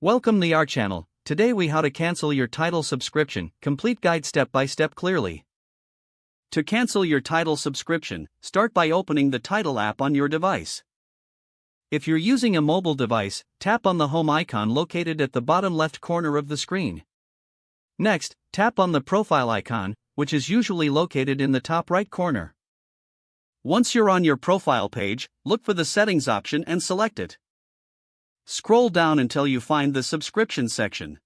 Welcome to our channel. Today we how to cancel your Tidal subscription, complete guide step by step clearly. To cancel your Tidal subscription, start by opening the Tidal app on your device. If you're using a mobile device, tap on the home icon located at the bottom left corner of the screen. Next, tap on the profile icon, which is usually located in the top right corner. Once you're on your profile page, look for the settings option and select it. Scroll down until you find the subscription section.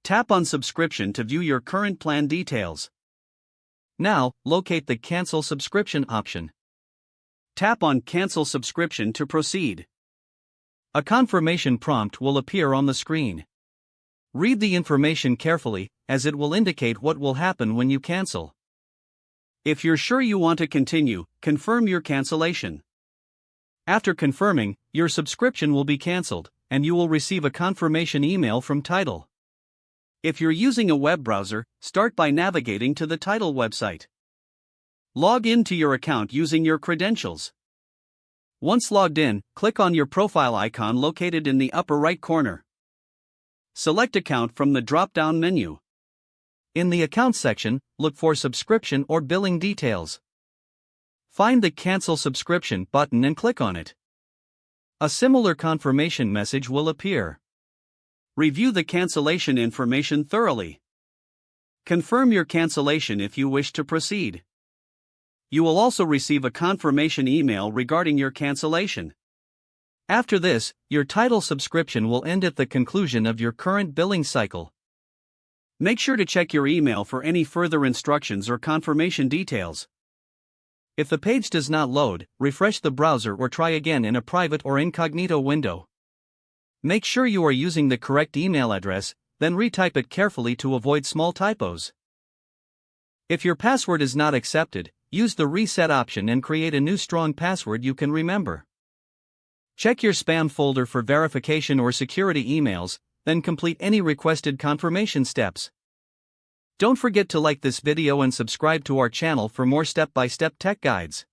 Tap on subscription to view your current plan details. Now, locate the cancel subscription option. Tap on cancel subscription to proceed. A confirmation prompt will appear on the screen. Read the information carefully, as it will indicate what will happen when you cancel. If you're sure you want to continue, confirm your cancellation. After confirming, your subscription will be cancelled, and you will receive a confirmation email from Tidal. If you're using a web browser, start by navigating to the Tidal website. Log in to your account using your credentials. Once logged in, click on your profile icon located in the upper right corner. Select Account from the drop-down menu. In the Account section, look for Subscription or Billing Details. Find the Cancel Subscription button and click on it. A similar confirmation message will appear. Review the cancellation information thoroughly. Confirm your cancellation if you wish to proceed. You will also receive a confirmation email regarding your cancellation. After this, your Tidal subscription will end at the conclusion of your current billing cycle. Make sure to check your email for any further instructions or confirmation details. If the page does not load, refresh the browser or try again in a private or incognito window. Make sure you are using the correct email address, then retype it carefully to avoid small typos. If your password is not accepted, use the reset option and create a new strong password you can remember. Check your spam folder for verification or security emails, then complete any requested confirmation steps. Don't forget to like this video and subscribe to our channel for more step-by-step tech guides.